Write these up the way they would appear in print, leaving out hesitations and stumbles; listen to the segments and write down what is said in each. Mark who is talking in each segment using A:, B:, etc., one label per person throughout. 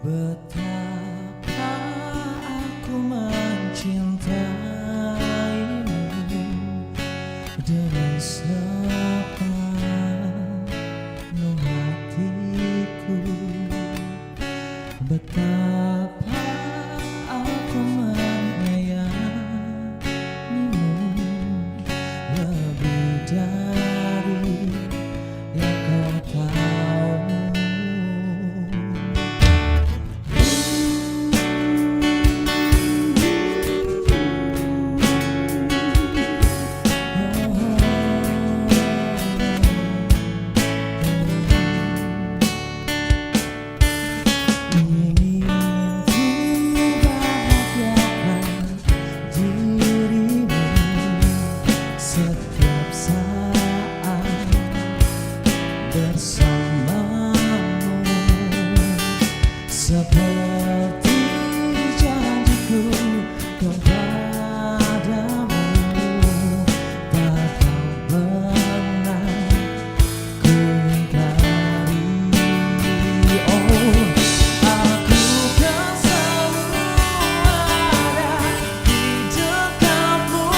A: Betapa aku mencintaimu dengan sepenuh hatiku. Betapa aku menyayangimu lebih dari yang kau tahu. Setiap saat bersamamu, seperti janjiku kepadamu, takkan pernah ku ingkari. Oh, aku kan selalu ada di dekatmu.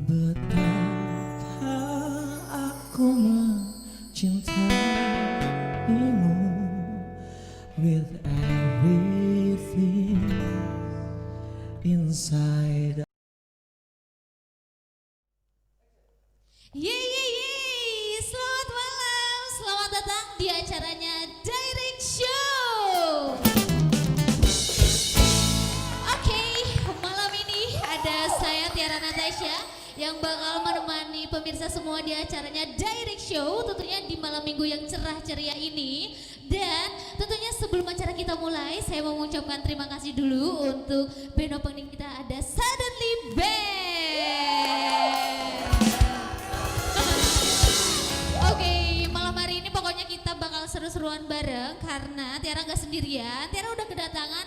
A: Betapa aku mencintaimu with everything inside.
B: Selamat malam, selamat datang di acaranya Direct Show. Oke, malam ini ada saya Tiara Natasha yang bakal menemani pemirsa semua di acaranya Direct Show, tentunya di malam minggu yang cerah ceria ini. Dan tentunya sebelum acara kita mulai, saya mau mengucapkan terima kasih dulu untuk band opening kita, ada Suddenly Band. Oke, malam hari ini pokoknya kita bakal seru-seruan bareng karena Tiara gak sendirian. Tiara udah kedatangan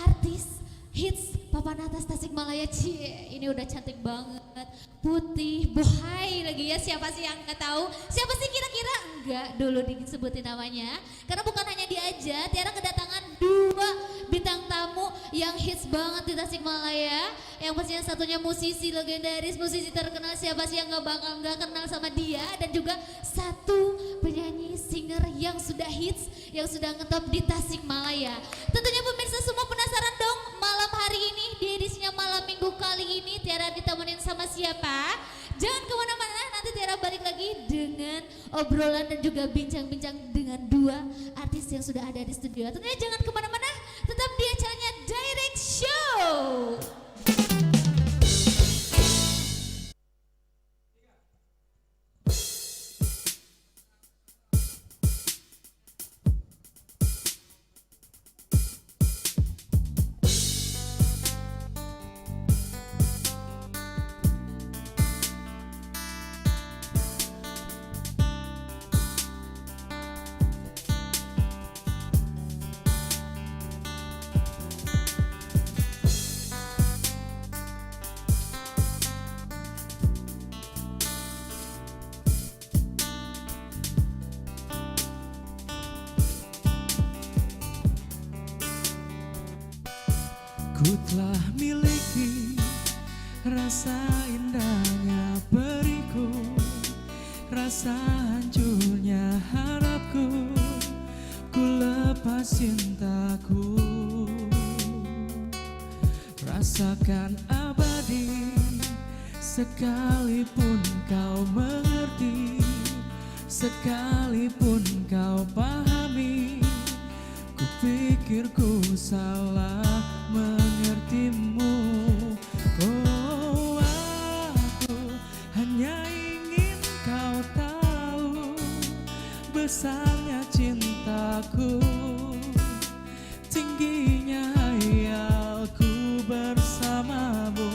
B: artis hits papan atas Tasikmalaya. Cie, ini udah cantik banget, putih, bohai lagi ya. Siapa sih yang nggak tahu? Siapa sih kira-kira? Enggak dulu disebutin namanya. Karena bukan hanya dia aja, Tiara kedatangan 2 bintang tamu yang hits banget di Tasikmalaya. Yang pastinya satunya musisi legendaris, musisi terkenal. Siapa sih yang nggak kenal sama dia? Dan juga satu penyanyi singer yang sudah hits, yang sudah ngetop di Tasikmalaya. Tentunya pemirsa semua penasaran dong, malam hari ini di edisinya malam minggu kali ini Tiara ditemenin sama siapa? Jangan kemana-mana, nanti Tiara balik lagi obrolan dan juga bincang-bincang dengan dua artis yang sudah ada di studio. Tentunya jangan kemana-mana, tetap di acaranya Direct Show.
A: Ku telah miliki rasa indahnya beriku, rasa hancurnya harapku, ku lepas cintaku. Rasakan abadi sekalipun kau mengerti, sekalipun kau pahami. Ku pikir ku salah mengertimu. Oh, aku hanya ingin kau tahu besarnya cintaku, tingginya hayalku bersamamu,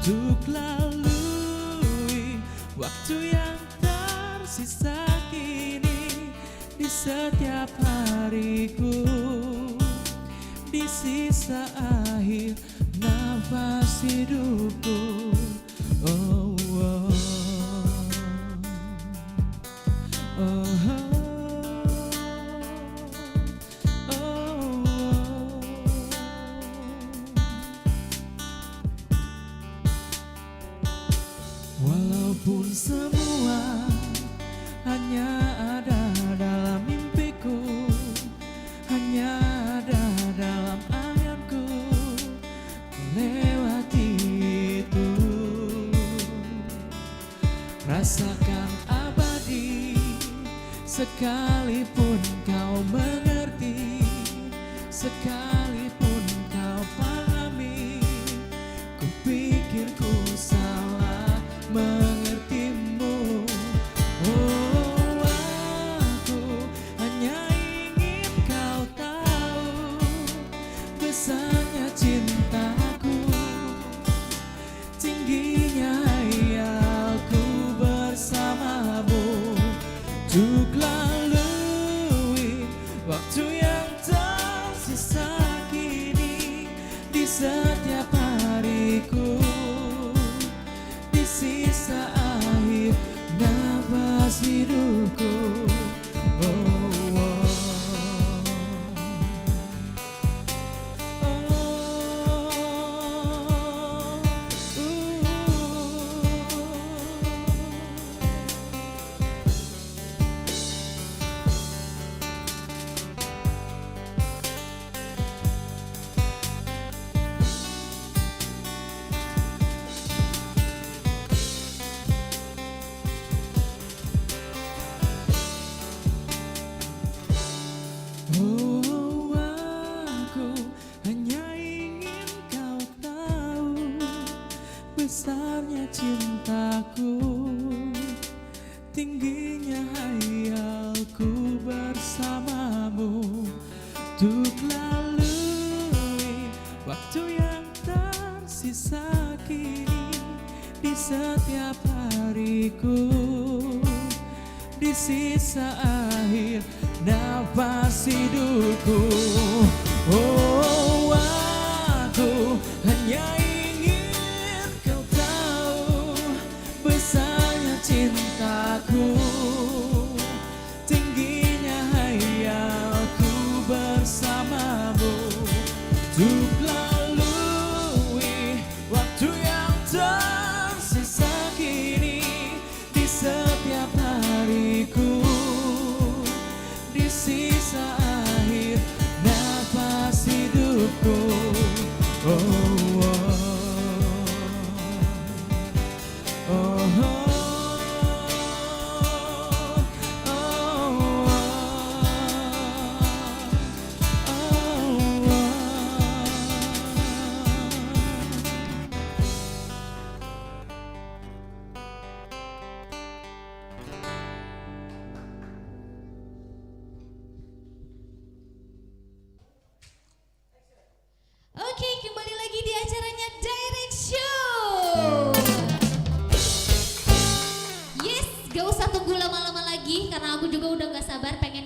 A: untuk lalui waktu yang tersisa kini di setiap hariku, di sisa akhir nafas hidupku. Oh, oh, oh, oh, oh. Walaupun semua hanya ada dalam mimpiku, hanya ada dalam anganku, ku lewati itu. Rasakan abadi sekalipun kau mengerti, sekalipun kau pahami. Ku pikir ku salah mengertimu. Oh, aku hanya ingin kau tahu besarnya cintaku, tingginya hayalku bersamamu, untuk lalui waktu yang tersisa kini di setiap hariku, di sisa akhir nafas hidupku. Oh, oh, oh, aku hanya ingin kau tahu besarnya cintaku, tingginya hayalku bersamamu, untuk lalui waktu yang tersisa kini di setiap hariku, di sisa akhir nafas hidupku. Oh, aku hanya ingin kau tahu besarnya cintaku, tingginya hayalku bersamamu, untuk lalui waktu yang tersisa kini di setiap hariku, di sisa akhir nafas hidupku. Oh, oh, oh, oh,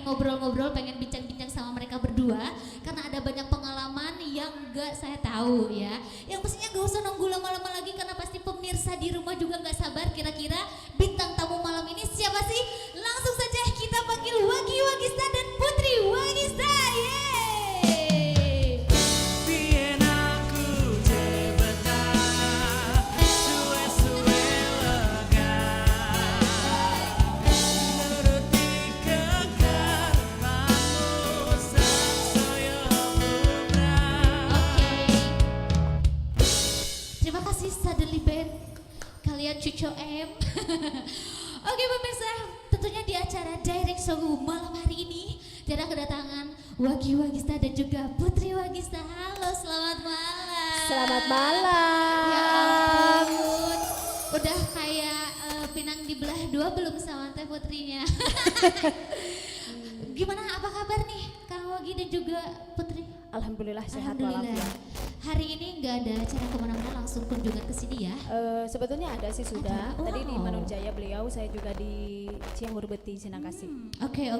B: ngobrol-ngobrol, pengen bincang-bincang sama mereka berdua karena ada banyak pengalaman yang gak saya tahu ya. Yang pastinya gak usah nunggu lama-lama lagi karena pasti pemirsa di rumah juga gak sabar. Kira-kira bintang tamu malam ini siapa sih? Langsung saja kita panggil Wagi Wagista dan Putri Wagista. Yeay!
A: Biar aku jebetah, suwe-suwe lega, nuruti kekarepanmu sangsaya putra.
B: Terima kasih Suddenly Band, kalian Cuco M. Oke pemirsa, tentunya di acara Direct Show malam hari ini kita kedatangan Wagi Wagista dan juga Putri Wagista. Halo, selamat malam.
C: Selamat
B: Ya
C: malam.
B: ampun, udah kayak pinang dibelah dua belum sama Teh Putrinya? Gimana, apa kabar nih Kang Wagi dan juga Putri?
C: Alhamdulillah sehat
B: Alhamdulillah.
C: walafiat.
B: Hari ini nggak ada acara kemana-mana, langsung kunjungan ke sini ya?
C: Sebetulnya ada sih sudah.
B: Ada?
C: Tadi di
B: Wow.
C: Manunjaya beliau, saya juga di Cianjur Beti, Sinangkasih.
B: Oke.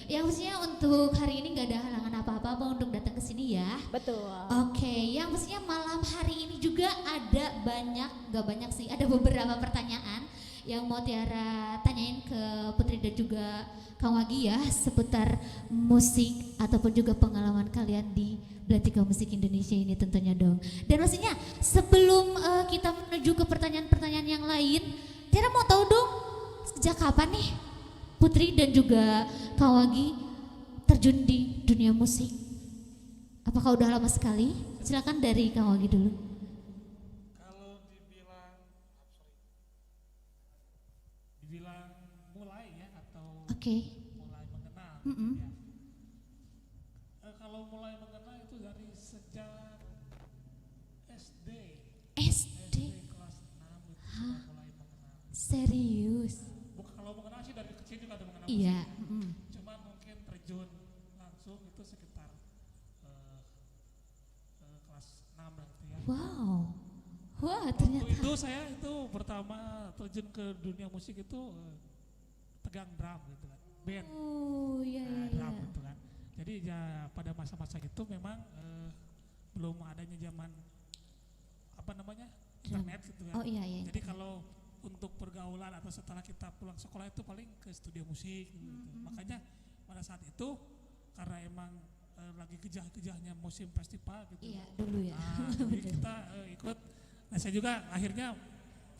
B: Yang pastinya untuk hari ini nggak ada halangan apa-apa untuk datang ke sini ya.
C: Betul.
B: Oke, yang pastinya malam hari ini juga ada nggak banyak sih, ada beberapa pertanyaan yang mau Tiara tanyain ke Putri dan juga Kang Wagi ya seputar musik ataupun juga pengalaman kalian di Belantika Musik Indonesia ini tentunya dong. Dan pastinya sebelum kita menuju ke pertanyaan-pertanyaan yang lain, Tiara mau tahu dong sejak kapan nih Putri dan juga Kang Wagi terjun di dunia musik? Apakah udah lama sekali? Silakan dari Kang Wagi dulu.
D: Kalau dibilang mulai ya atau
B: Oke.
D: mulai mengenal
B: Mm-mm.
D: ya. Kalau mulai mengenal itu dari sejak SD
B: SD.
D: kelas 6 itu sudah mulai mengenal.
B: Serius?
D: Bukan kalau mengenal sih dari kecil juga ada mengenal
B: Iya.
D: musik. Cuma mungkin terjun langsung itu sekitar kelas 6 gitu ya.
B: Wow. Wah,
D: Waktu
B: ternyata.
D: itu saya itu pertama terjun ke dunia musik itu pegang drum gitu kan, band.
B: Oh, iya.
D: Drum gitu kan. Jadi ya pada masa-masa itu memang belum adanya zaman apa namanya internet gitu kan.
B: Oh iya.
D: Jadi kalau untuk pergaulan atau setelah kita pulang sekolah itu paling ke studio musik gitu. Makanya pada saat itu karena emang lagi kejah-kejahnya musim festival gitu.
B: Iya, dulu ya.
D: Jadi kita ikut. Nah saya juga akhirnya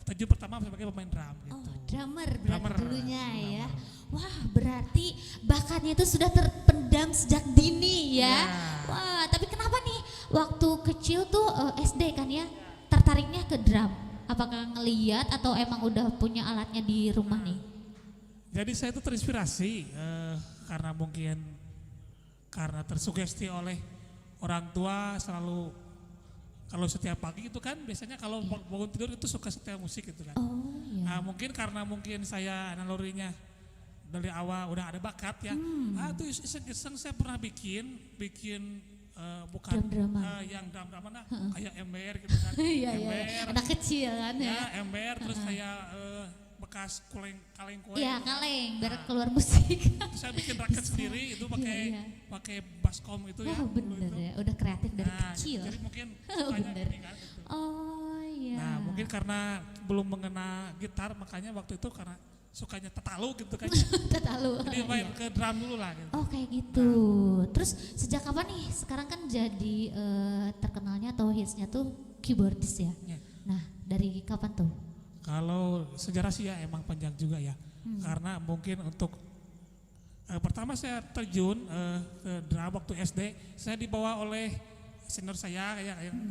D: terjun pertama sebagai pemain drum gitu.
B: Oh, drummer berarti
D: Drummer.
B: dulunya ya. Wah, berarti bakatnya itu sudah terpendam sejak dini ya.
D: Ya.
B: Wah, tapi kenapa nih waktu kecil tuh SD kan ya, tertariknya ke drum? Apakah ngeliat atau emang udah punya alatnya di rumah nih?
D: Jadi saya itu terinspirasi karena mungkin karena tersugesti oleh orang tua selalu kalau setiap pagi itu kan biasanya kalau bangun tidur itu suka setel musik gitu kan.
B: Oh iya.
D: Nah mungkin karena mungkin saya nalurinya dari awal udah ada bakat ya. Tuh iseng-iseng saya pernah bikin bukan
B: Drum-druman.
D: yang drum-druman kayak ember gitu kan.
B: Iya,
D: Ember,
B: anak kecil kan ya.
D: ya ember terus saya bekas kaleng kue.
B: Iya,
D: gitu kan.
B: kaleng, biar keluar musik.
D: Terus saya bikin raket sendiri itu pakai
B: Iya.
D: pakai baskom itu ya.
B: Wah,
D: dulu
B: bener
D: itu.
B: ya, udah kreatif dari
D: Nah,
B: kecil.
D: jadi mungkin
B: Oh,
D: sukanya
B: bener.
D: gini kan gitu.
B: Oh iya.
D: Nah mungkin karena belum mengenal gitar makanya waktu itu karena sukanya tetalu gitu kan.
B: Tetalu.
D: Jadi main ke drum dulu lah gitu.
B: Oh kayak gitu. Terus sejak kapan nih? Sekarang kan jadi terkenalnya atau hitsnya tuh keyboardist ya.
D: Ya.
B: Nah dari kapan tuh?
D: Kalau sejarah sih ya emang panjang juga ya. Karena mungkin untuk pertama saya terjun ke drum waktu SD, saya dibawa oleh senior saya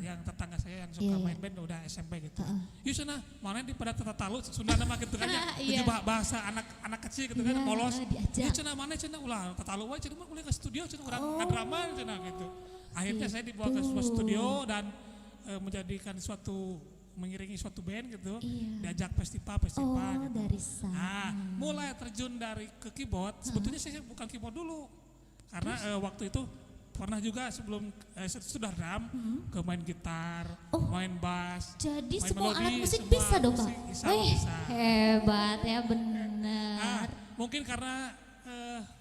D: yang tetangga saya yang suka
B: Iya,
D: main
B: iya.
D: band udah SMP gitu. Yuk sana, mana di pada tatalu Sunda nama gitu kan ya.
B: Iya.
D: Jadi bahasa anak kecil gitu kan
B: Iya,
D: polos.
B: diajak.
D: Yuk sana mana cina ulah tatalu wae cina mah kuliah ke studio cina urang ngadrama cina gitu. Akhirnya saya dibawa ke sebuah studio dan menjadikan mengiringi suatu band gitu.
B: Iya.
D: Diajak festival
B: Oh
D: gitu.
B: dari sana.
D: Nah, mulai terjun dari ke keyboard, sebetulnya saya bukan keyboard dulu. Karena waktu itu pernah juga sebelum sudah drum, ke main gitar, main bass,
B: Jadi
D: main
B: semua
D: melodi,
B: alat musik
D: semua
B: bisa dong Kak?
D: musik, insya Allah
B: Wih
D: bisa.
B: hebat ya
D: Nah,
B: bener.
D: mungkin karena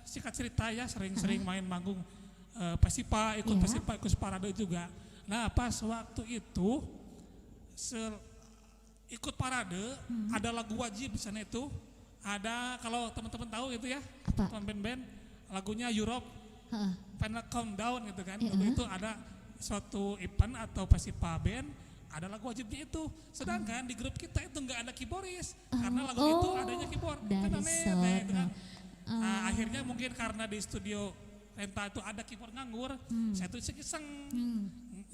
D: singkat cerita ya sering-sering main manggung Festipa, ikut
B: Iya.
D: Festipa, ikut parade juga. Nah pas waktu itu ikut parade ada lagu wajib di sana itu. Ada kalau teman-teman tahu itu ya,
B: Apa?
D: teman band-band lagunya Europe
B: Heeh.
D: Final Countdown gitu kan.
B: Iya.
D: Lagu itu ada suatu event atau festival band ada lagu wajibnya itu. Sedangkan di grup kita itu nggak ada keyboardis karena lagu itu adanya keyboard.
B: Dari
D: Kan aneh, gitu kan.
B: sono.
D: Nah, akhirnya mungkin karena di studio Renta itu ada keyboard nganggur, saya tuh iseng-iseng.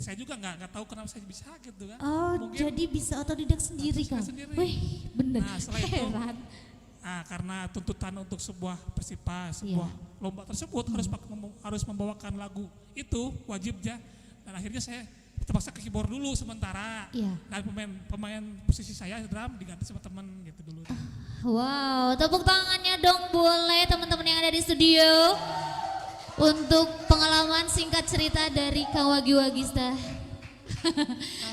D: Saya juga nggak tahu kenapa saya bisa gitu kan.
B: Oh,
D: Mungkin
B: jadi bisa otodidak sendiri
D: Otodidak
B: kan?
D: sendiri.
B: Wih, bener.
D: Nah, setelah itu,
B: Heran.
D: karena tuntutan untuk sebuah festival, sebuah lomba tersebut harus membawakan lagu itu wajibnya. Dan akhirnya saya terpaksa ke keyboard dulu sementara.
B: Iya.
D: Dan pemain posisi saya drum diganti sama teman gitu dulu.
B: Wow, tepuk tangannya dong boleh teman-teman yang ada di studio. Untuk pengalaman singkat cerita dari Kang Wagi Wagista.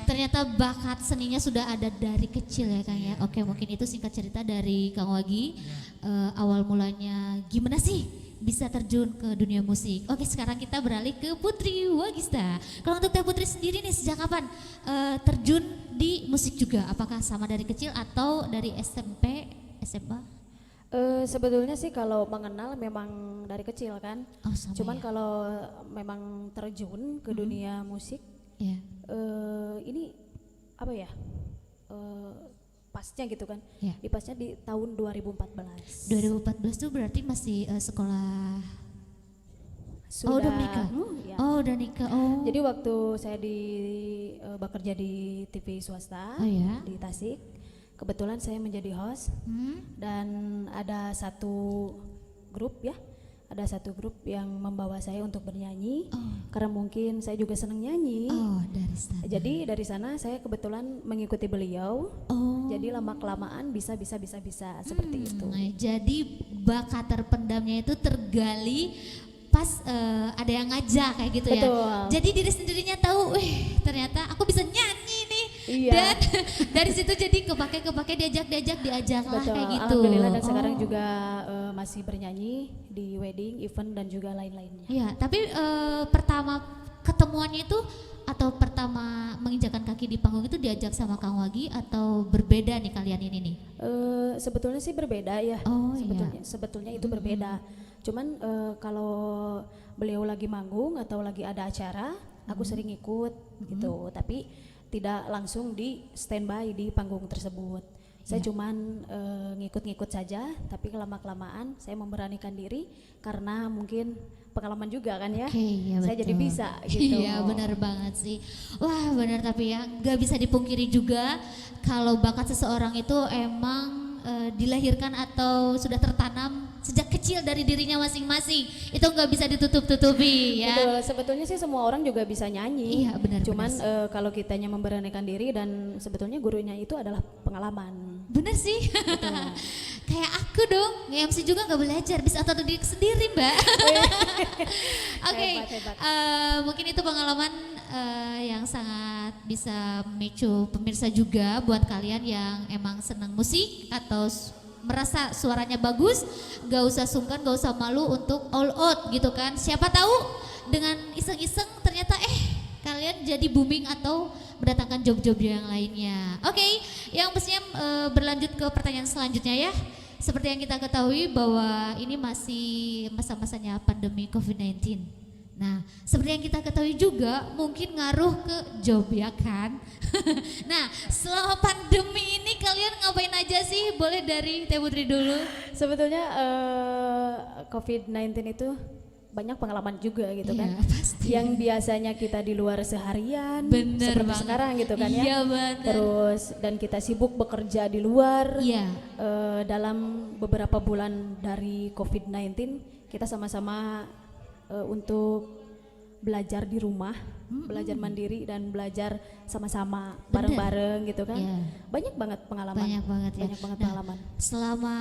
B: Ternyata bakat seninya sudah ada dari kecil ya Kang ya. Oke, mungkin itu singkat cerita dari Kang Wagi. Awal mulanya gimana sih bisa terjun ke dunia musik? Oke, sekarang kita beralih ke Putri Wagista. Kalau untuk Teh Putri sendiri nih sejak kapan terjun di musik juga? Apakah sama dari kecil atau dari SMP, SMA?
C: Sebetulnya sih kalau mengenal memang dari kecil kan.
B: Oh, sama
C: Cuman
B: ya?
C: kalau memang terjun ke dunia musik,
B: Ya.
C: ini apa ya? Pasnya gitu kan.
B: Ya.
C: Di pasnya di tahun 2014.
B: 2014 tuh berarti masih sekolah. Oh, udah menikah.
C: Ya.
B: Oh, udah nikah. Oh.
C: Jadi waktu saya bekerja di TV swasta
B: Oh, ya.
C: di Tasik, kebetulan saya menjadi host dan ada satu grup ya, ada satu grup yang membawa saya untuk bernyanyi karena mungkin saya juga senang nyanyi.
B: Oh, dari sana.
C: Jadi dari sana saya kebetulan mengikuti beliau.
B: Oh.
C: Jadi lama kelamaan bisa seperti itu.
B: Nah, jadi bakat terpendamnya itu tergali pas ada yang ngajak kayak gitu
C: Betul.
B: ya. Jadi diri sendirinya tahu, ternyata aku bisa nyanyi nih.
C: Iya.
B: Dan dari situ jadi kepake diajak lah
C: Betul.
B: kayak gitu.
C: Alhamdulillah dan sekarang
B: Oh.
C: juga masih bernyanyi di wedding, event dan juga lain-lainnya.
B: Iya, tapi pertama ketemuannya itu atau pertama menginjakan kaki di panggung itu diajak sama Kang Wagi atau berbeda nih kalian ini nih?
C: Sebetulnya sih berbeda ya.
B: Oh, iya.
C: Sebetulnya itu berbeda. Cuman kalau beliau lagi manggung atau lagi ada acara, aku sering ikut gitu. Tapi tidak langsung di standby di panggung tersebut. Saya cuman ngikut-ngikut saja, tapi lama-kelamaan saya memberanikan diri karena mungkin pengalaman juga kan ya.
B: Oke, iya
C: Saya jadi
B: betul.
C: bisa gitu.
B: Iya benar banget sih. Wah benar tapi ya nggak bisa dipungkiri juga kalau bakat seseorang itu emang dilahirkan atau sudah tertanam sejak kecil dari dirinya masing-masing. Itu nggak bisa ditutup-tutupi ya.
C: Betul, sebetulnya sih semua orang juga bisa nyanyi.
B: Iya, benar,
C: Cuman
B: benar.
C: kalau kitanya memberanikan diri dan sebetulnya gurunya itu adalah pengalaman.
B: Bener sih. Kayak aku dong, nge-MC juga nggak belajar, bisa otodidak sendiri mbak. Oke,
C: Hebat.
B: mungkin itu pengalaman yang sangat bisa memicu pemirsa juga buat kalian yang emang senang musik atau merasa suaranya bagus, gak usah sungkan, gak usah malu untuk all out gitu kan. Siapa tahu dengan iseng-iseng ternyata kalian jadi booming atau mendatangkan job-job yang lainnya. Oke, yang pastinya berlanjut ke pertanyaan selanjutnya ya. Seperti yang kita ketahui bahwa ini masih masa-masanya pandemi COVID-19. Nah, seperti yang kita ketahui juga mungkin ngaruh ke job ya kan. Nah, selama pandemi ini kalian ngapain aja sih? Boleh dari Teh Putri dulu.
C: Sebetulnya COVID-19 itu banyak pengalaman juga gitu kan.
B: Iya, pasti.
C: Yang biasanya kita di luar seharian,
B: Bener
C: seperti
B: banget.
C: sekarang gitu kan ya.
B: Iya bener.
C: Terus dan kita sibuk bekerja di luar.
B: Iya.
C: Dalam beberapa bulan dari COVID-19 kita sama-sama untuk belajar di rumah, belajar mandiri dan belajar sama-sama
B: Bener.
C: bareng-bareng gitu kan.
B: Iya.
C: Banyak banget pengalaman.
B: Banyak banget ya.
C: Banyak banget
B: Nah,
C: pengalaman.
B: selama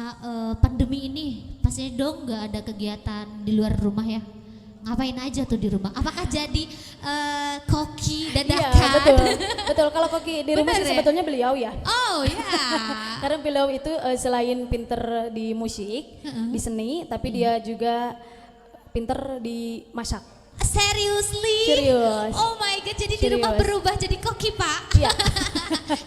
B: pandemi ini pastinya dong nggak ada kegiatan di luar rumah ya. Ngapain aja tuh di rumah? Apakah jadi koki
C: Iya,
B: dadakan?
C: betul. Betul. Kalau koki di rumah
B: Bener
C: sih
B: ya?
C: sebetulnya beliau ya.
B: Oh Oh ya.
C: Karena beliau itu selain pinter di musik, di seni, tapi dia juga pinter di masak.
B: Seriously?
C: Serius.
B: Oh my god, jadi di rumah
C: Serius.
B: berubah jadi koki, Pak.
C: Iya.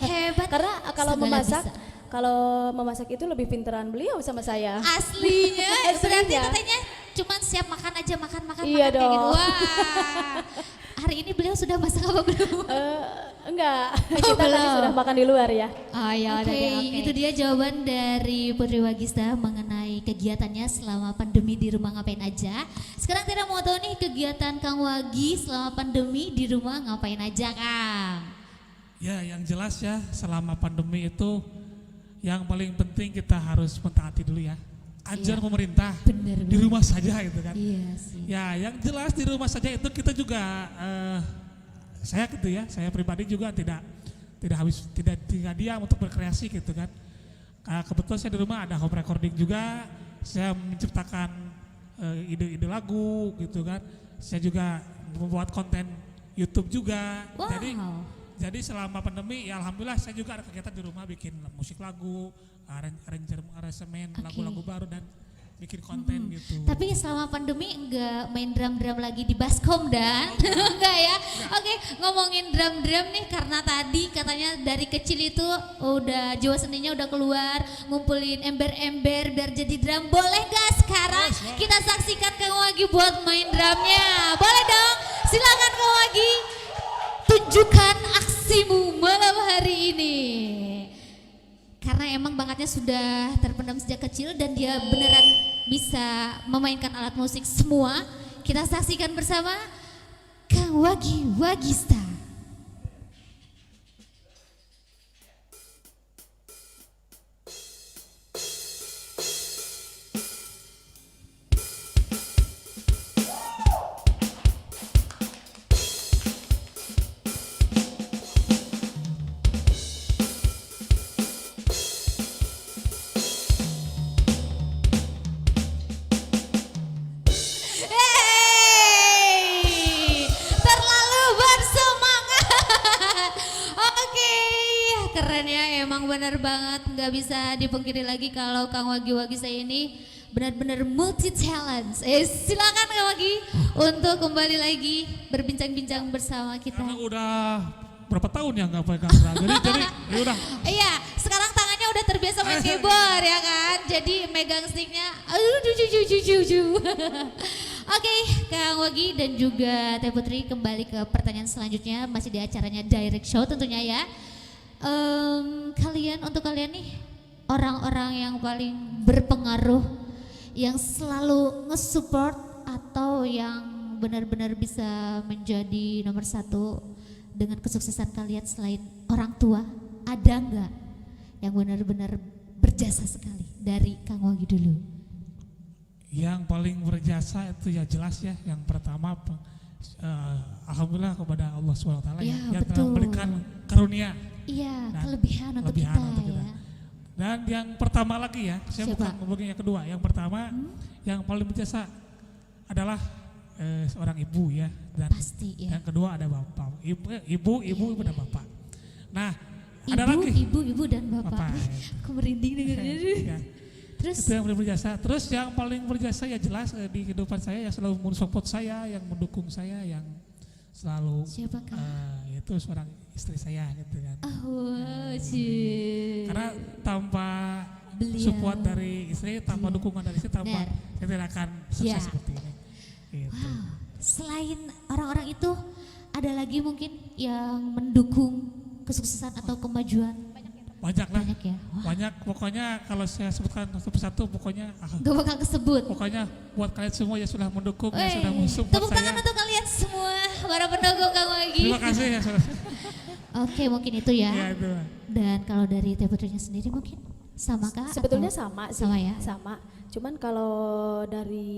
B: Hebat.
C: Karena kalau
B: Segala
C: memasak,
B: bisa.
C: kalau memasak itu lebih pinteran beliau sama saya.
B: Aslinya, berarti
C: Aslinya.
B: katanya cuman siap makan aja, makan
C: Iya
B: makan kayak gitu.
C: dong.
B: Wah. Hari ini beliau sudah masak apa belum?
C: Enggak,
B: Oh,
C: kita tadi
B: belum.
C: sudah makan di luar ya.
B: Oh ya
C: Oke,
B: oke. Itu dia jawaban dari Putri Wagista mengenai kegiatannya selama pandemi di rumah ngapain aja. Sekarang Tira mau tahu nih kegiatan Kang Wagi selama pandemi di rumah ngapain aja, Kang?
D: Ya, yang jelas ya selama pandemi itu yang paling penting kita harus mentaati dulu ya. Anjuran pemerintah
B: Bener
D: di
B: banget.
D: rumah saja gitu kan.
B: Iya sih.
D: Ya, yang jelas di rumah saja itu kita juga saya gitu ya, saya pribadi juga tidak diam untuk berkreasi gitu kan. Kebetulan saya di rumah ada home recording juga, saya menciptakan ide-ide lagu gitu kan. Saya juga membuat konten YouTube juga.
B: Wow.
D: Jadi selama pandemi ya alhamdulillah saya juga ada kegiatan di rumah bikin musik lagu, aransemen
B: Oke.
D: lagu-lagu baru dan bikin konten gitu.
B: Tapi selama pandemi enggak main drum-drum lagi di baskom dan enggak ya. Oke, ngomongin drum-drum nih karena tadi katanya dari kecil itu udah jiwa seninya udah keluar, ngumpulin ember-ember biar jadi drum. Boleh gak sekarang kita saksikan Kang Wagi buat main drumnya? Boleh dong? Silakan Kang Wagi. Tunjukkan aksimu malam hari ini. Karena emang bakatnya sudah terpendam sejak kecil dan dia beneran bisa memainkan alat musik semua. Kita saksikan bersama Kang Wagi Wagista. Hey, terlalu bersemangat. Oke, keren ya, emang benar banget, nggak bisa dipungkiri lagi kalau Kang Wagi Wagista ini benar-benar multi talent. Silakan Kang Wagi untuk kembali lagi berbincang-bincang bersama kita.
D: Karena udah berapa tahun ya nggak pegang drum. Jadi ya udah.
B: Iya, sekarang tangannya udah terbiasa main keyboard ya kan. Jadi megang sticknya, aduh, ju. Oke, Kang Wagi dan juga Teh Putri kembali ke pertanyaan selanjutnya, masih di acaranya Direct Show tentunya ya. Untuk kalian nih orang-orang yang paling berpengaruh, yang selalu nge-support atau yang benar-benar bisa menjadi nomor satu dengan kesuksesan kalian selain orang tua, ada nggak yang benar-benar berjasa sekali dari Kang Wagi dulu?
D: Yang paling berjasa itu ya jelas ya. Yang pertama alhamdulillah kepada Allah SWT
B: Ya,
D: yang telah
B: betul.
D: memberikan karunia
B: Iya,
D: dan
B: kelebihan untuk
D: kelebihan
B: kita
D: untuk kita.
B: ya.
D: Dan yang pertama lagi ya, saya
B: Siapa?
D: bukan ngomongin yang kedua. Yang pertama yang paling berjasa adalah seorang ibu ya, dan
B: Pasti ya.
D: yang kedua ada bapak. Ibu dan bapak. Nah, ada lagi
B: Ibu dan bapak.
D: Bapak.
B: Aku merinding dengarnya.
D: ya.
B: Terus
D: Itu yang paling berjasa. Terus yang paling berjasa ya jelas di kehidupan saya yang selalu mensupport saya, yang mendukung saya, yang selalu
B: siapa Kang?
D: itu seorang istri saya gitu kan.
B: Oh, cie.
D: Karena tanpa
B: Beliau.
D: support dari istri, tanpa dukungan dari istri, tanpa
B: Benar.
D: saya tidak akan sukses
B: Ya.
D: seperti ini. Gitu.
B: Wow, selain orang-orang itu ada lagi mungkin yang mendukung kesuksesan atau kemajuan?
D: Banyak lah,
B: Banyak ya. Wah,
D: banyak. Pokoknya kalau saya sebutkan satu persatu, pokoknya
B: gak bakal kesebut.
D: pokoknya buat kalian semua yang sudah mendukung, yang
B: Wey,
D: sudah mensupport
B: tepuk tangan
D: saya.
B: untuk kalian semua para pendukung Kang Wagi.
D: Terima kasih ya saudara.
B: Oke, mungkin itu ya.
D: Ya, itu.
B: Dan kalau dari Teh Putrinya sendiri mungkin sama kah?
C: Sebetulnya
B: atau-
C: sama sih,
B: Sama ya.
C: sama. Cuman kalau dari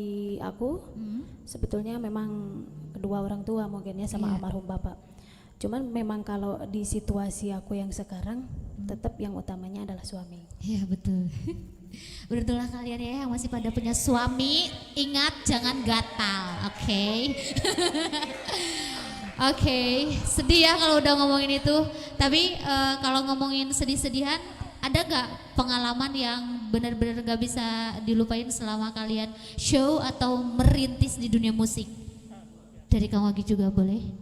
C: aku sebetulnya memang kedua orang tua mungkin ya sama
B: Iya.
C: almarhum bapak. Cuman memang kalau di situasi aku yang sekarang tetap yang utamanya adalah suami.
B: Iya betul. Beruntunglah kalian ya yang masih pada punya suami, ingat jangan gatal, oke? Oke, sedih ya kalau udah ngomongin itu. Tapi kalau ngomongin sedih-sedihan, ada gak pengalaman yang benar-benar gak bisa dilupain selama kalian show atau merintis di dunia musik? Dari Kang Wagi juga boleh?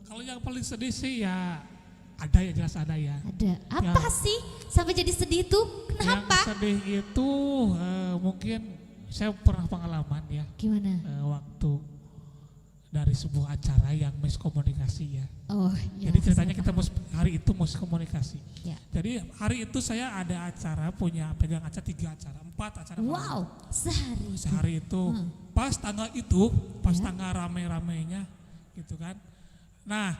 D: Kalau yang paling sedih sih ya ada ya, jelas ada ya.
B: Ada. Apa sih sampai jadi sedih tuh? Kenapa?
D: Yang sedih itu mungkin saya pernah pengalaman ya
B: Gimana?
D: waktu dari sebuah acara yang miskomunikasi ya.
B: Oh, ya.
D: Jadi ceritanya
B: saya
D: kita hari itu miskomunikasi.
B: Ya.
D: Jadi hari itu saya ada acara, pegang acara 3 acara, 4 acara.
B: Wow, sehari.
D: Sehari itu pas tanggal itu, pas tanggal rame-ramenya gitu kan. Nah,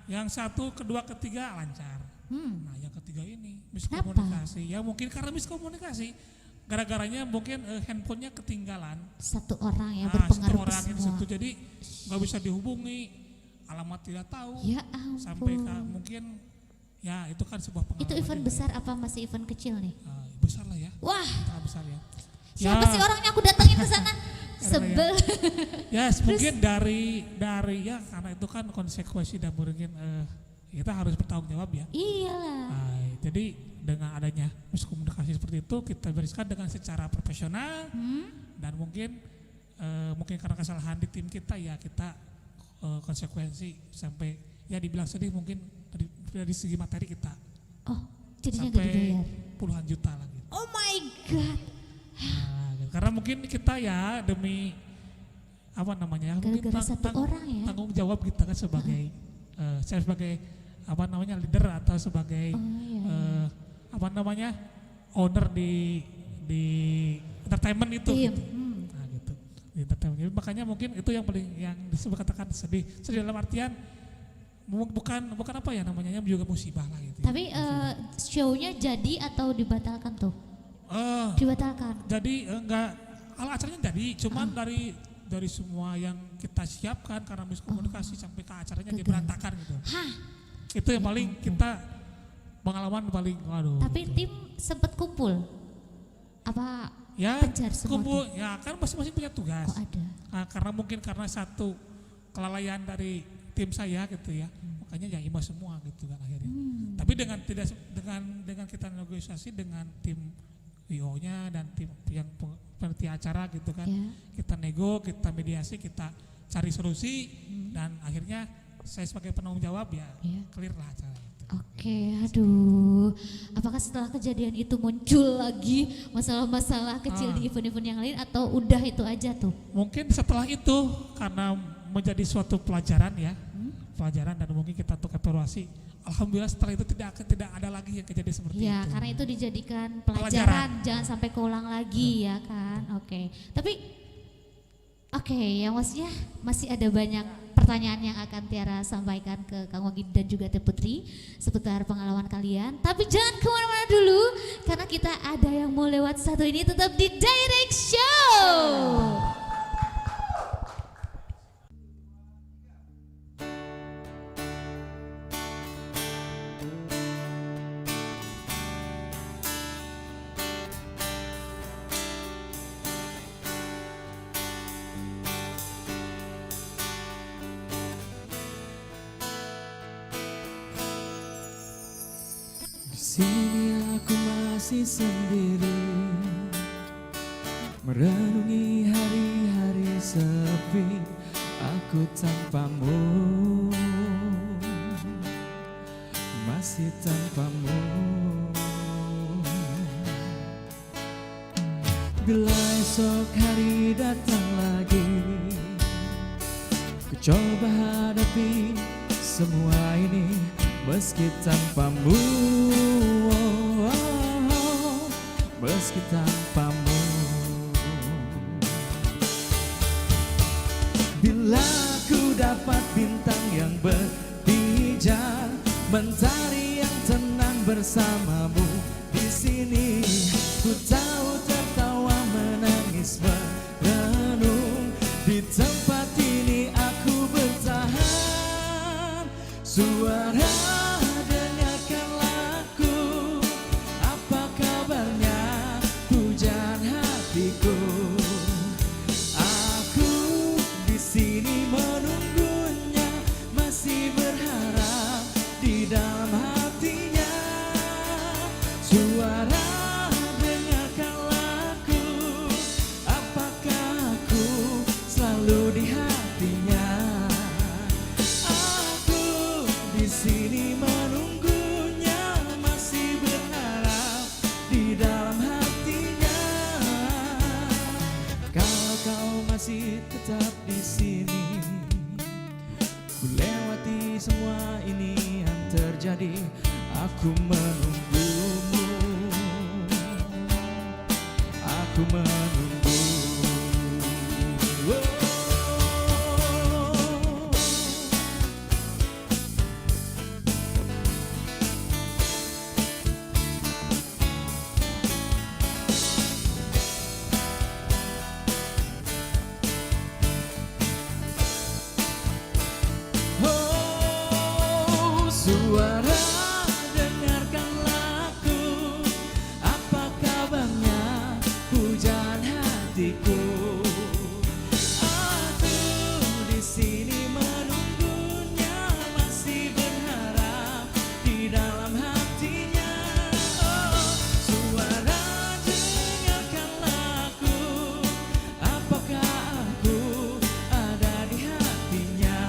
D: yang 1, kedua, ketiga lancar. Nah, yang ketiga ini miskomunikasi. Ya mungkin karena miskomunikasi. Gara-garanya mungkin handphonenya ketinggalan.
B: Satu orang yang
D: Satu
B: berpengaruh
D: orang
B: ke
D: yang
B: semua.
D: situ, jadi nggak bisa dihubungi, alamat tidak tahu.
B: Ya ampun.
D: Sampai mungkin ya itu kan sebuah pengalaman.
B: Itu event
D: juga
B: besar apa masih event kecil nih?
D: ya. Besar lah ya.
B: Wah,
D: Sangat besar ya.
B: siapa sih orangnya aku datengin ke sana? Sebel.
D: Ya mungkin dari ya karena itu kan konsekuensi dan mungkin kita harus bertanggung jawab ya.
B: Iyalah.
D: Nah, jadi dengan adanya miskomunikasi seperti itu kita bereskan dengan secara profesional dan mungkin karena kesalahan di tim kita ya kita konsekuensi sampai ya dibilang sedih mungkin dari segi materi kita
B: Oh, jadinya gak
D: sampai
B: dibayar.
D: puluhan juta lah gitu.
B: Oh my god.
D: Nah, gitu. Karena mungkin kita ya demi apa namanya mungkin
B: Gara-gara satu orang ya.
D: tanggung jawab kita kan sebagai saya sebagai apa namanya leader atau sebagai apa namanya owner di entertainment itu
B: Tim.
D: gitu. Nah gitu di entertainment. Jadi makanya mungkin itu yang paling yang disebut katakan sedih dalam artian bukan apa ya namanya juga musibah lah gitu.
B: Tapi show-nya jadi atau dibatalkan tuh? Dibatalkan.
D: Jadi enggak acaranya jadi cuman dari semua yang kita siapkan karena miskomunikasi sampai ke acaranya dia berantakan gitu.
B: Hah.
D: Itu yang paling kita pengalaman paling waduh.
B: Tapi
D: gitu.
B: tim sempat kumpul? Apa
D: ya
B: kejar semua
D: kumpul ya kan masing-masing punya tugas.
B: kok ada?
D: Nah, karena mungkin karena satu kelalaian dari tim saya gitu ya, makanya ya imbas semua gitu kan akhirnya. Tapi dengan kita negosiasi dengan tim WO-nya dan tim yang peneliti acara gitu kan,
B: Ya.
D: kita nego, kita mediasi, kita cari solusi dan akhirnya saya sebagai penanggung jawab ya clear lah acara itu.
B: Oke, aduh. Apakah setelah kejadian itu muncul lagi masalah-masalah kecil di event-event yang lain atau udah itu aja tuh?
D: Mungkin setelah itu karena menjadi suatu pelajaran ya, pelajaran dan mungkin kita untuk evaluasi. Alhamdulillah setelah itu tidak ada lagi yang kejadian seperti itu.
B: Ya, karena itu dijadikan pelajaran, jangan sampai keulang lagi ya kan. Oke. Tapi yang maksudnya masih ada banyak pertanyaan yang akan Tiara sampaikan ke Kang Wagi dan juga Teh Putri seputar pengalaman kalian. Tapi jangan kemana-mana dulu karena kita ada yang mau lewat satu ini, tetap di Direct Show.
A: Di sini aku masih sendiri, merenungi hari-hari sepi aku tanpamu, masih tanpamu. Bila esok hari datang lagi, ku coba hadapi semua ini meski tanpamu, meski tanpamu. Bila ku dapat bintang yang berpijar, mentari yang tenang bersamamu di sini, ku tahu tertawa menangis merenung di tempat ini aku bertahan. Suara dengarkanlah aku, apa kabarnya hujan hatiku. Aku di sini menunggunya, masih di dalam hatinya. Suara dengarkan lagu, apakah aku selalu di hatinya. Aku di sini menunggunya, masih berharap di dalam hatinya. Kalau kau masih tetap di sini, ku lewati semua ini yang terjadi. Aku menunggumu, aku menunggu. Oh, suara dengarkanlah aku, apa kabarnya hujan hatiku. Aku di sini menunggunya, masih berharap di dalam hatinya. Oh, suara dengarkanlah aku, apakah aku ada di hatinya.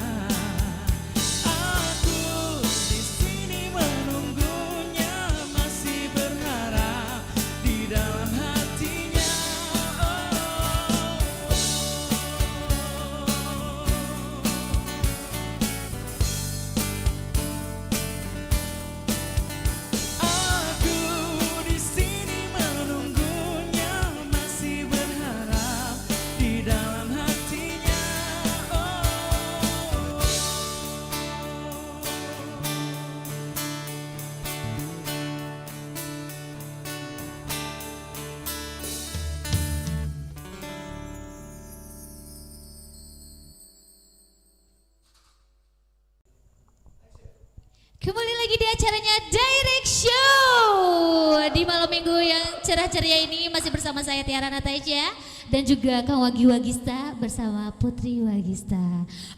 A: Aku di sini menunggunya, masih berharap di dalam hatinya. Aku di sini menunggunya, masih berharap di dalam hatinya.
B: Kembali lagi di acaranya Direct Show. Di malam minggu yang cerah ceria ini masih bersama saya Tiara Nataja dan juga Kang Wagi Wagista bersama Putri Wagista.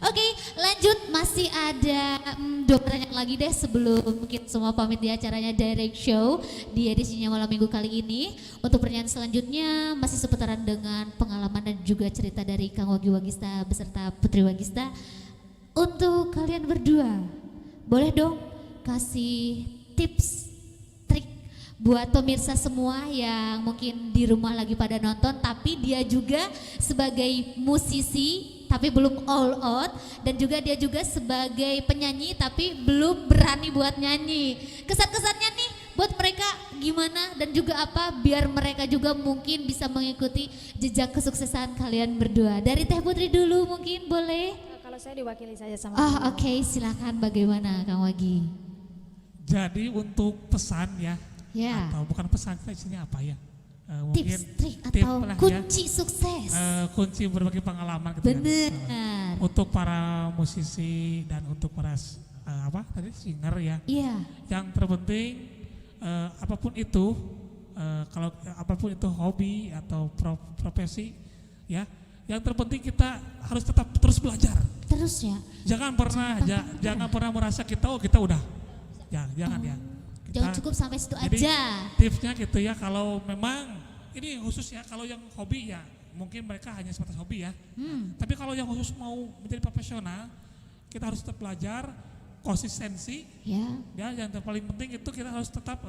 B: Oke, lanjut, masih ada 2 pertanyaan lagi deh sebelum mungkin semua pamit di acaranya Direct Show di edisinya malam minggu kali ini. Untuk pertanyaan selanjutnya masih seputaran dengan pengalaman dan juga cerita dari Kang Wagi Wagista beserta Putri Wagista. Untuk kalian berdua, boleh dong kasih tips, trik buat pemirsa semua yang mungkin di rumah lagi pada nonton, tapi dia juga sebagai musisi tapi belum all out, dan juga dia juga sebagai penyanyi tapi belum berani buat nyanyi. Kesan-kesannya nih buat mereka gimana dan juga apa biar mereka juga mungkin bisa mengikuti jejak kesuksesan kalian berdua. Dari Teh Putri dulu mungkin boleh?
C: Kalau saya diwakili saja sama
B: Oh oke, silakan, bagaimana Kang Wagi?
D: Jadi untuk pesan ya,
B: Ya,
D: atau bukan pesan, kita isinya apa ya? Mungkin
B: tips, trik
D: tip
B: atau
D: lah ya.
B: kunci sukses.
D: Kunci berbagi pengalaman gitu kan.
B: Bener.
D: Untuk para musisi dan untuk para singer ya.
B: Iya,
D: Yang terpenting apapun itu, kalau apapun itu hobi atau profesi ya, yang terpenting kita harus tetap terus belajar.
B: terus ya.
D: Jangan pernah jangan pernah merasa kita udah. Ya, jangan ya.
B: Jangan cukup sampai situ
D: Jadi,
B: aja.
D: tipsnya gitu ya, kalau memang ini khusus ya, kalau yang hobi ya mungkin mereka hanya sebatas hobi ya. Tapi kalau yang khusus mau menjadi profesional, kita harus tetap belajar, konsistensi.
B: Ya,
D: Ya, yang paling penting itu kita harus tetap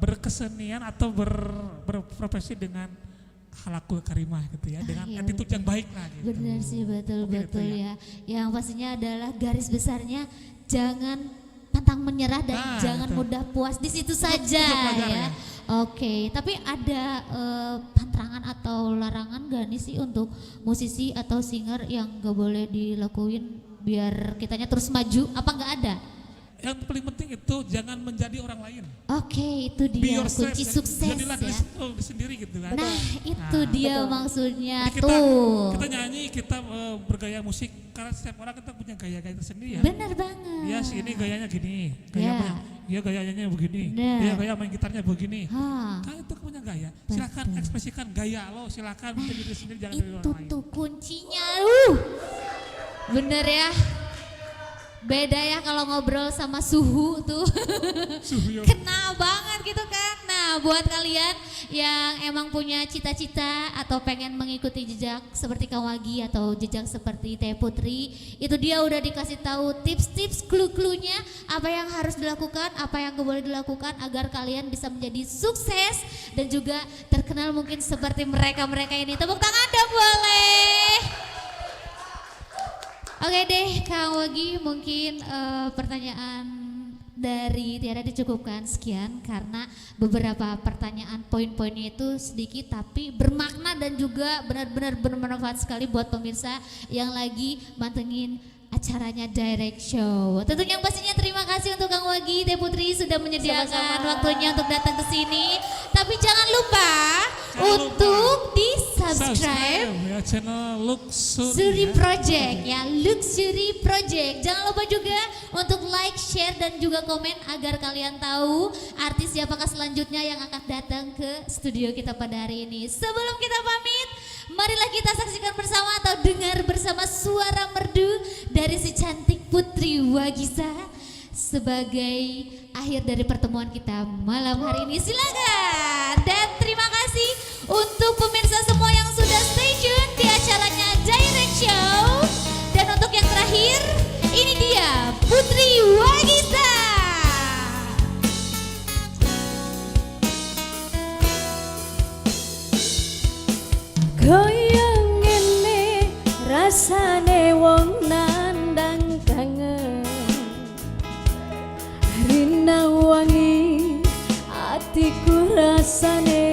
D: berkesenian atau berprofesi dengan halakul karimah gitu ya, dengan
B: iya,
D: attitude yang baik lah gitu.
B: benar sih,
D: Mungkin
B: betul-betul
D: itu
B: ya. Yang pastinya adalah garis besarnya jangan pantang menyerah dan
D: Nah,
B: jangan
D: betul.
B: mudah puas di situ saja
D: belajar
B: ya.
D: ya.
B: Oke, tapi ada pantangan atau larangan gak nih sih untuk musisi atau singer yang gak boleh dilakuin biar kitanya terus maju? Apa nggak ada?
D: Yang paling penting itu jangan menjadi orang lain.
B: Oke, itu
D: Be
B: dia
D: yourself,
B: kunci
D: jadi-
B: sukses
D: jadilah
B: ya.
D: diri sendiri gitu kan.
B: Nah, itu dia
C: betul.
B: maksudnya
D: Jadi kita
B: tuh.
D: nyanyi, kita bergaya musik, karena setiap orang kita punya gaya-gaya tersendiri ya.
B: Benar banget.
D: Dia sini gayanya gini,
B: Ya.
D: dia gayanya begini,
B: Bener.
D: dia gaya main gitarnya begini.
B: Hah,
D: Kan itu punya gaya. Silakan
B: Betul.
D: ekspresikan gaya lo, silakan menjadi diri sendiri, jangan dari
B: itu
D: orang lain.
B: tuh kuncinya. Bener ya. Beda ya kalau ngobrol sama suhu tuh.
D: Suhu.
B: Kena banget gitu kan. Nah buat kalian yang emang punya cita-cita atau pengen mengikuti jejak seperti Kang Wagi atau jejak seperti Teh Putri, itu dia udah dikasih tahu tips-tips, clue-cluenya apa yang harus dilakukan, apa yang gak boleh dilakukan agar kalian bisa menjadi sukses dan juga terkenal mungkin seperti mereka-mereka ini. Tepuk tangan dong boleh. Oke deh Kang Wagi, mungkin pertanyaan dari Tiara dicukupkan sekian karena beberapa pertanyaan poin-poinnya itu sedikit tapi bermakna dan juga benar-benar bermanfaat sekali buat pemirsa yang lagi mantengin acaranya Direct Show. Tentunya pastinya terima kasih untuk Kang Wagi, Teh Putri sudah menyediakan
C: Sama-sama.
B: waktunya untuk datang ke sini. Tapi jangan lupa untuk di subscribe
D: ya channel Luxury
B: Luxury
D: ya.
B: Project ya, Luxury Project. Jangan lupa juga untuk like, share dan juga komen agar kalian tahu artis siapakah selanjutnya yang akan datang ke studio kita pada hari ini. Sebelum kita pamit, marilah kita saksikan bersama atau dengar bersama suara merdu dari si cantik Putri Wagisa sebagai akhir dari pertemuan kita malam hari ini. Silakan. Dan terima kasih untuk pemirsa semua yang sudah stay tune di acaranya Direct Show. Dan untuk yang terakhir, ini dia Putri Wagisa.
C: Goyang ngene rasane wong nandang kangen, rina wangi atiku rasane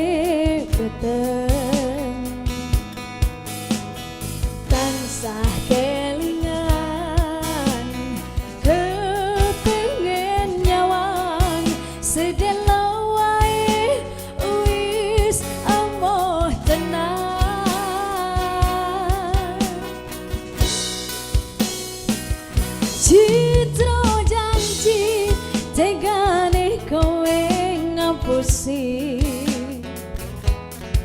C: beteng, tansah kelingan kepengen nyawang sedelo wae wis amoh tenang. Citra janji tegane kowe ngapusi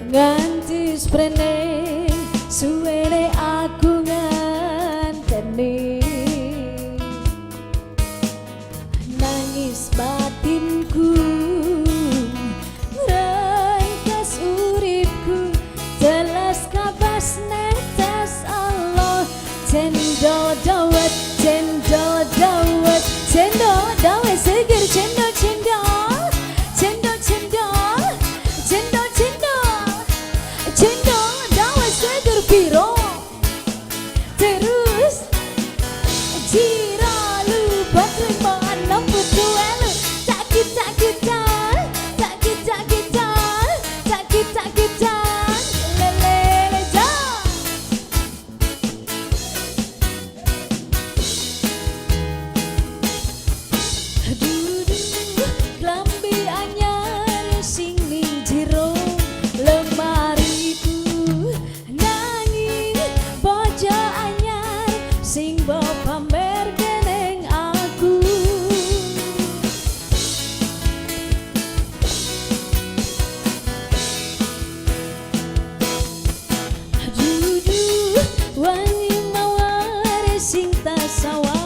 C: nganti sprene suwene aku nganteni nangis batinku rangkas uripku telas kabas netes Allah cendol dawet cendol dawet cendol dawet seger cendol cendol cendol cendol cendol cendol cendol dawet seger piro terus jiralu baterai mana putuelu sakit sakit sakit sakit sakit sakit lelele jauh. Duduh klambi anyar sing ning jero lemariku nanging bojo anyar sing mbok pamer keneng aku. Duduh wangi mawar sing tasawa